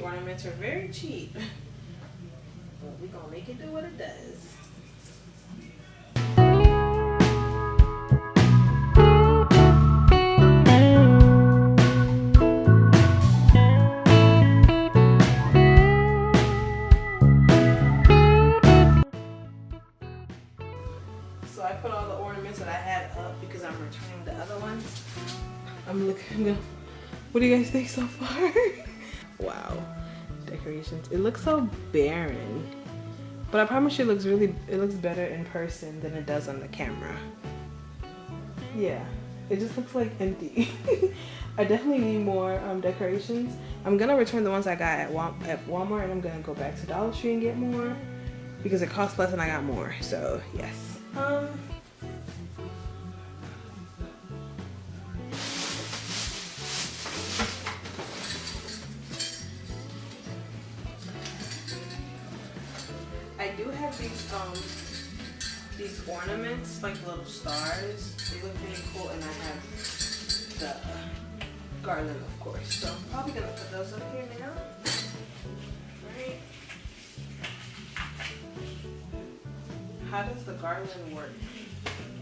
Ornaments are very cheap, but we're gonna make it do what it does. So I put all the ornaments that I had up because I'm returning the other ones. I'm looking. What do you guys think so far? Wow. Decorations. It looks so barren, but I promise you it looks better in person than it does on the camera. Yeah, it just looks like empty. I definitely need more decorations. I'm gonna return the ones I got at Walmart, and I'm gonna go back to Dollar Tree and get more because it costs less and I got more. So yes. I do have these ornaments, like little stars. They look really cool, and I have the garland, of course. So I'm probably gonna put those up here now. Right? How does the garland work?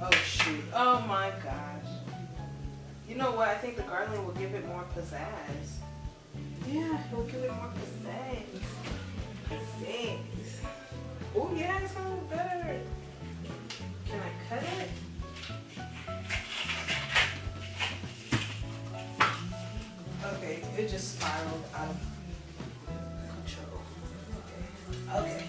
Oh shoot! Oh my gosh! You know what? I think the garland will give it more pizzazz. Yeah, it will give it more pizzazz. Pizzazz. Oh yeah, it's gonna look better. Can I cut it? Okay, it just spiraled out of control. Okay.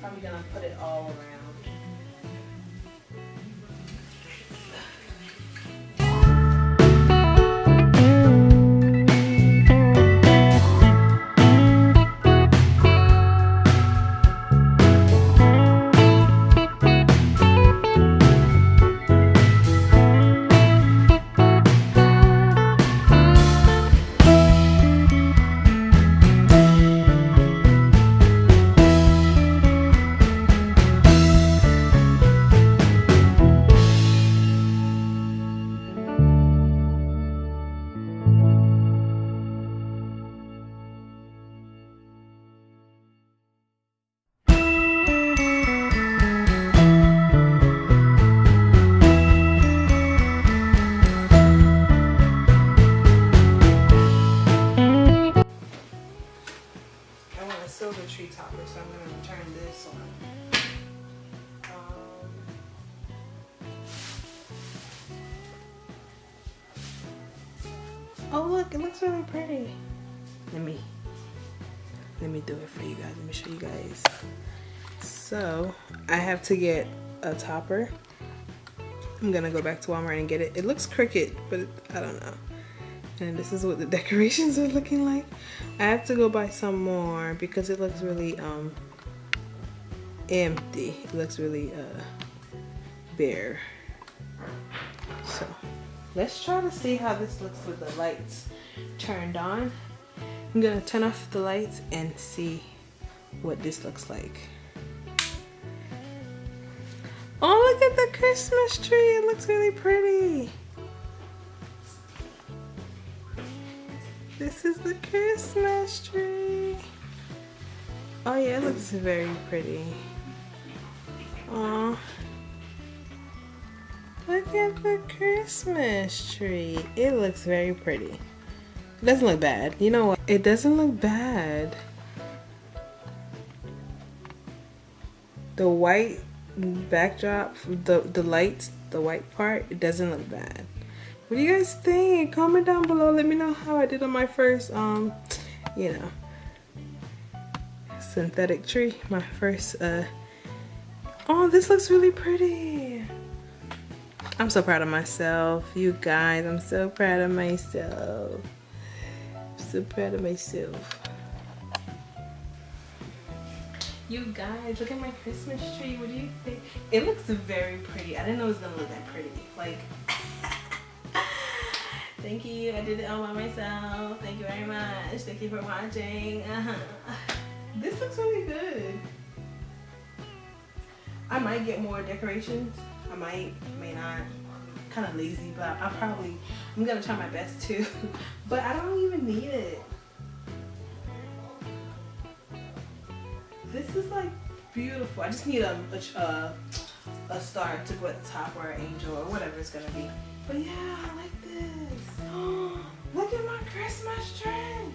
Probably gonna put it all around. Silver tree topper, so I'm going to return this one. Oh look, it looks really pretty. Let me do it for you guys. Let me show you guys. So I have to get a topper. I'm gonna go back to Walmart and get it. It looks crooked, but I don't know. And this is what the decorations are looking like. I have to go buy some more because it looks really empty. It looks really bare. So let's try to see how this looks with the lights turned on. I'm gonna turn off the lights and see what this looks like. Oh, look at the Christmas tree. It looks really pretty. This is the Christmas tree. Oh yeah, it looks very pretty. Aw. Look at the Christmas tree. It looks very pretty. It doesn't look bad. You know what? It doesn't look bad. The white backdrop, the lights, the white part, it doesn't look bad. What do you guys think? Comment down below. Let me know how I did on my first, you know. synthetic tree. My first, oh, this looks really pretty. I'm so proud of myself, you guys. I'm so proud of myself. So proud of myself. You guys, look at my Christmas tree. What do you think? It looks very pretty. I didn't know it was gonna look that pretty. Like, thank you. I did it all by myself. Thank you very much. Thank you for watching. This looks really good. I might get more decorations. I might, may not. Kind of lazy, but I'm gonna try my best too. But I don't even need it. This is like beautiful. I just need a star to go at the top, or an angel, or whatever it's gonna be. But yeah, I like this. Look at my Christmas tree.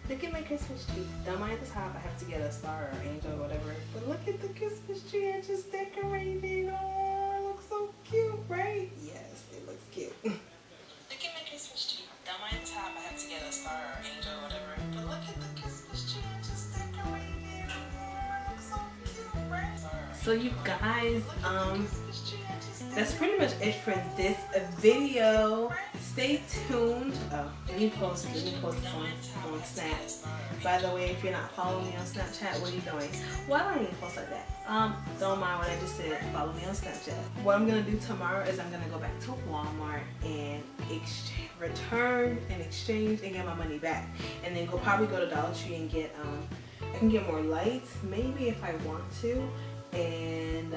Look at my Christmas tree. Don't mind at the top. I have to get a star or angel or whatever. But look at the Christmas tree I just decorated. Oh, it looks so cute, right? Yes, it looks cute. Look at my Christmas tree. Don't mind at the top. I have to get a star or angel or whatever. But look at the Christmas tree I just decorated. So you guys, that's pretty much it for this video. Stay tuned. Oh, let me post this on Snap. By the way, if you're not following me on Snapchat, what are you doing? Why don't I even post like that? Don't mind what I just said. Follow me on Snapchat. What I'm gonna do tomorrow is I'm gonna go back to Walmart and return and exchange and get my money back, and then probably go to Dollar Tree and get I can get more lights, maybe if I want to, and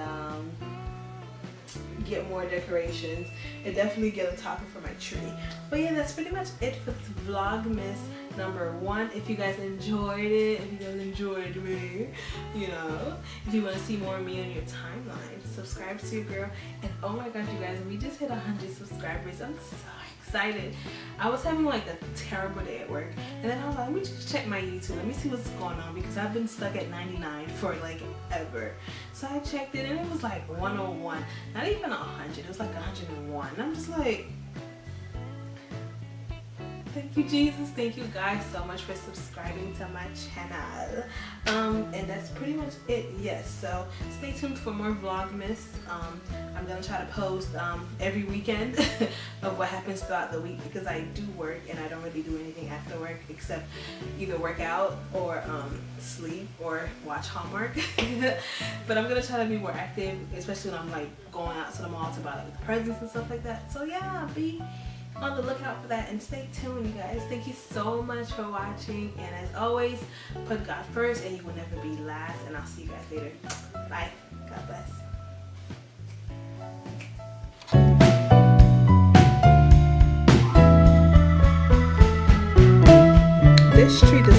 get more decorations, and definitely get a topper for my tree. But yeah, that's pretty much it for Vlogmas #1. If you guys enjoyed it, if you guys enjoyed me, you know, if you want to see more of me on your timeline, subscribe to your girl. And oh my gosh, you guys, we just hit 100 subscribers. I'm so excited. I was having like a terrible day at work, and then I was like, let me just check my YouTube, let me see what's going on, because I've been stuck at 99 for like ever. So I checked it and it was like 101, not even 100, it was like 101. And I'm just like, thank you, Jesus. Thank you guys so much for subscribing to my channel. And that's pretty much it. Yes, so stay tuned for more Vlogmas. I'm gonna try to post every weekend of what happens throughout the week, because I do work and I don't really do anything after work except either work out or sleep or watch Hallmark. But I'm gonna try to be more active, especially when I'm like going out to the mall to buy like presents and stuff like that. So yeah, be on the lookout for that, and stay tuned, you guys. Thank you so much for watching, and as always, put God first and you will never be last, and I'll see you guys later. Bye. God bless. This tree does